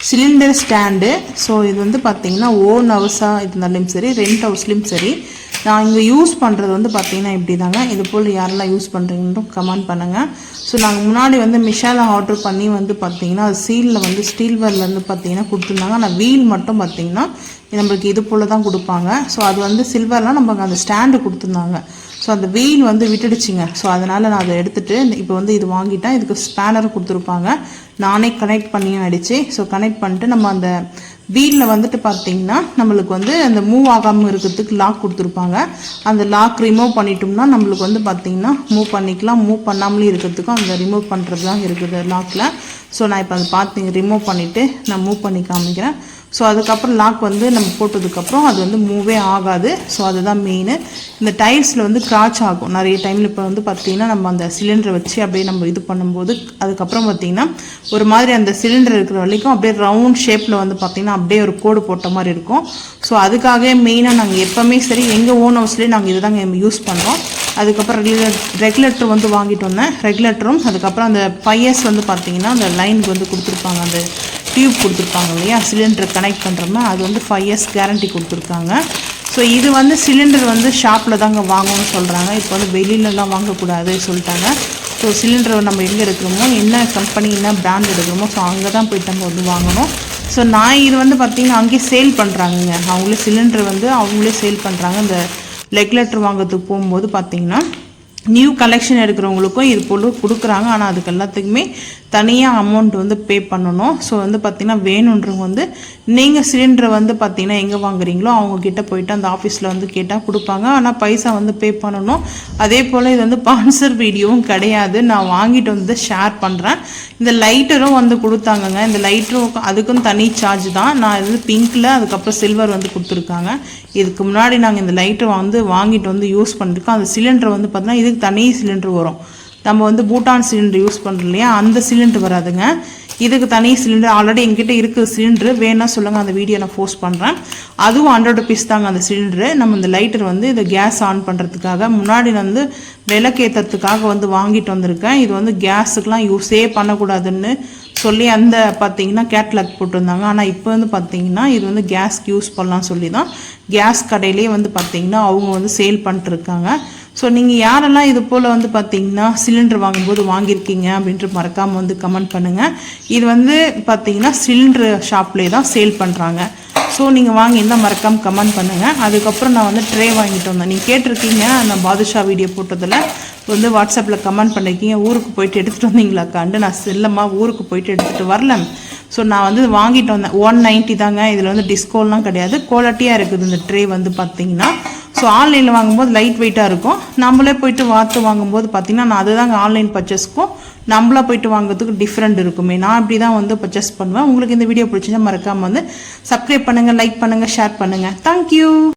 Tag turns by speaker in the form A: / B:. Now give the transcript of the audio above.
A: Cylinder stand. So இது வந்து பார்த்தீங்கன்னா ஓன் ஹவுஸாக இருந்தாலும் சரி, ரெண்ட் ஹவுஸ்லேயும் சரி, நான் இங்கே யூஸ் பண்ணுறது வந்து பார்த்தீங்கன்னா இப்படி தாங்க. இது போல் யாரெல்லாம் யூஸ் பண்ணுறீங்கன்னு கமெண்ட் பண்ணுங்கள். ஸோ நாங்கள் முன்னாடி வந்து மிஷாவில் ஆர்டர் பண்ணி வந்து பார்த்தீங்கன்னா அது சீலில் வந்து ஸ்டீல்வேர்லேருந்து பார்த்தீங்கன்னா கொடுத்துருந்தாங்க. ஆனால் வீல் மட்டும் பார்த்தீங்கன்னா நம்மளுக்கு இது போல் தான் கொடுப்பாங்க. ஸோ அது வந்து சில்வர்லாம் நமக்கு அந்த ஸ்டாண்டு கொடுத்துருந்தாங்க. ஸோ அந்த வீல் வந்து விட்டுடுச்சுங்க. ஸோ அதனால் நான் அதை எடுத்துகிட்டு இப்போ வந்து இது வாங்கிட்டேன். இதுக்கு ஸ்பேனர் கொடுத்துருப்பாங்க, நானே கனெக்ட் பண்ணி அடித்து. ஸோ கனெக்ட் பண்ணிட்டு நம்ம அந்த வீலில் வந்துட்டு பார்த்தீங்கன்னா நம்மளுக்கு வந்து அந்த மூவ் ஆகாமல் இருக்கிறதுக்கு லாக் கொடுத்துருப்பாங்க. அந்த லாக் ரிமூவ் பண்ணிட்டோம்னா நம்மளுக்கு வந்து பார்த்தீங்கன்னா மூவ் பண்ணிக்கலாம். மூவ் பண்ணாமலே இருக்கிறதுக்கும் அந்த ரிமூவ் பண்ணுறது தான் இருக்குது லாக்கில். ஸோ நான் இப்போ அதை பார்த்தீங்க ரிமூவ் பண்ணிவிட்டு நான் மூவ் பண்ணி காமிக்கிறேன். ஸோ அதுக்கப்புறம் லாக் வந்து நம்ம போட்டதுக்கப்புறம் அது வந்து மூவே ஆகாது. ஸோ அதுதான் மெயின். இந்த டைல்ஸில் வந்து கிராச் ஆகும் நிறைய டைமில். இப்போ வந்து பார்த்திங்கன்னா நம்ம அந்த சிலிண்டரை வச்சு அப்படியே நம்ம இது பண்ணும்போது அதுக்கப்புறம் பார்த்திங்கன்னா ஒரு மாதிரி அந்த சிலிண்டர் இருக்கிற வரைக்கும் அப்படியே ரவுண்ட் ஷேப்பில் வந்து பார்த்திங்கன்னா அப்படியே ஒரு கோடு போட்ட மாதிரி இருக்கும். ஸோ அதுக்காகவே மெயினாக நாங்கள் எப்போவுமே சரி எங்கள் ஓன் ஹவுஸ்லேயே நாங்கள் இது தாங்க யூஸ் பண்ணுறோம். அதுக்கப்புறம் ரெகுலேட்டர் வந்து வாங்கிட்டு வந்தேன். ரெகுலேட்டரும் அதுக்கப்புறம் அந்த 5 years வந்து பார்த்திங்கன்னா அந்த லைனுக்கு வந்து கொடுத்துருப்பாங்க, அந்த டியூப் கொடுத்துருப்பாங்க இல்லையா, சிலிண்டர் கனெக்ட் பண்ணுறோம்னா அது வந்து 5 years கேரண்டி கொடுத்துருக்காங்க. ஸோ இது வந்து சிலிண்டர் வந்து ஷாப்பில் தாங்க வாங்கணும்னு சொல்கிறாங்க. இப்போ வந்து வெளியிலலாம் வாங்கக்கூடாது சொல்லிட்டாங்க. ஸோ சிலிண்டர் நம்ம எங்கே எடுக்கிறோமோ, என்ன கம்பெனி என்ன பிராண்ட் எடுக்கிறோமோ, ஸோ அங்கே தான் போய்ட்டு நம்ம வந்து வாங்கணும். ஸோ நான் இது வந்து பார்த்திங்கன்னா அங்கேயே சேல் பண்ணுறாங்கங்க. அவங்களே சிலிண்டர் வந்து அவங்களே சேல் பண்ணுறாங்க. இந்த ரெகுலேட்டர் வாங்கிறதுக்கு போகும்போது பார்த்திங்கன்னா நியூ கலெக்ஷன் எடுக்கிறவங்களுக்கும் இது போல் கொடுக்குறாங்க. ஆனால் அதுக்கு எல்லாத்துக்குமே தனியாக அமௌண்ட் வந்து பே பண்ணணும். ஸோ வந்து பார்த்திங்கன்னா வேணுன்றவங்க வந்து நீங்கள் சிலிண்டரை வந்து பார்த்திங்கன்னா எங்கே வாங்குறீங்களோ அவங்கக்கிட்ட போயிட்டு அந்த ஆஃபீஸில் வந்து கேட்டால் கொடுப்பாங்க. ஆனால் பைசா வந்து பே பண்ணணும். அதே போல் இது வந்து ஸ்பான்சர் வீடியோவும் கிடையாது, நான் வாங்கிட்டு வந்து ஷேர் பண்ணுறேன். இந்த லைட்டரும் வந்து கொடுத்தாங்கங்க. இந்த லைட்டரும் அதுக்கும் தனி சார்ஜ் தான். நான் இது பிங்க்கில் அதுக்கப்புறம் சில்வர் வந்து கொடுத்துருக்காங்க. இதுக்கு முன்னாடி நாங்கள் இந்த லைட்டரை வந்து வாங்கிட்டு வந்து யூஸ் பண்ணியிருக்கோம். அந்த சிலிண்டர் வந்து பார்த்தீங்கன்னா இதுக்கு தனி சிலிண்டர் வரும். நம்ம வந்து பூட்டான் சிலிண்டர் யூஸ் பண்ணுறோம் இல்லையா, அந்த சிலிண்டர் வராதுங்க. இதுக்கு தனி சிலிண்டர் ஆல்ரெடி எங்கிட்ட இருக்குது சிலிண்டரு, வேணா சொல்லுங்கள், அந்த வீடியோ நான் போஸ்ட் பண்ணுறேன். அதுவும் 100 rupees தாங்க அந்த சிலிண்டரு. நம்ம இந்த லைட்டர் வந்து இதை கேஸ் ஆன் பண்ணுறதுக்காக முன்னாடி வந்து விளக்கேற்றுறதுக்காக வந்து வாங்கிட்டு வந்திருக்கேன். இது வந்து கேஸுக்கெலாம் யூஸே பண்ணக்கூடாதுன்னு சொல்லி அந்த பார்த்தீங்கன்னா கேட்லாக் போட்டிருந்தாங்க. ஆனால் இப்போ வந்து பார்த்தீங்கன்னா இது வந்து கேஸ்க்கு யூஸ் பண்ணலாம்னு சொல்லி தான் கேஸ் கடையிலே வந்து பார்த்தீங்கன்னா அவங்க வந்து சேல் பண்ணிட்டுருக்காங்க. ஸோ நீங்கள் யாரெல்லாம் இது போல் வந்து பார்த்தீங்கன்னா சிலிண்டர் வாங்கும்போது வாங்கியிருக்கீங்க அப்படின்ட்டு மறக்காமல் வந்து கமெண்ட் பண்ணுங்கள். இது வந்து பார்த்தீங்கன்னா சிலிண்டர் ஷாப்லேயே தான் சேல் பண்ணுறாங்க. ஸோ நீங்கள் வாங்கியிருந்தால் மறக்காமல் கமெண்ட் பண்ணுங்கள். அதுக்கப்புறம் நான் வந்து ட்ரே வாங்கிட்டு வந்தேன். நீங்கள் கேட்டிருக்கீங்க அந்த பாதுஷா வீடியோ போட்டதில் வந்து வாட்ஸ்அப்பில் கமெண்ட் பண்ணியிருக்கீங்க, ஊருக்கு போயிட்டு எடுத்துகிட்டு வந்தீங்களாக்காண்டு. நான் செல்லமாக ஊருக்கு போயிட்டு எடுத்துகிட்டு வரல. ஸோ நான் வந்து வாங்கிட்டு வந்தேன். 190 தாங்க. இதில் வந்து டிஸ்கவுண்ட்லாம் கிடையாது, குவாலிட்டியாக இருக்குது இந்த ட்ரே வந்து பார்த்தீங்கன்னா. ஸோ ஆன்லைனில் வாங்கும்போது லைட் வெயிட்டாக இருக்கும். நம்மளே போயிட்டு வாங்கும்போது பார்த்தீங்கன்னா நான் அதுதாங்க ஆன்லைன் பர்ச்சேஸ்க்கும் நம்மளா போயிட்டு வாங்குறதுக்கு டிஃப்ரெண்ட் இருக்குமே. நான் இப்படி தான் வந்து பர்ச்சேஸ் பண்ணுவேன். உங்களுக்கு இந்த வீடியோ பிடிச்சிருந்தா மறக்காமல் வந்து சப்ஸ்கிரைப் பண்ணுங்கள், லைக் பண்ணுங்கள், ஷேர் பண்ணுங்கள். தேங்க்யூ.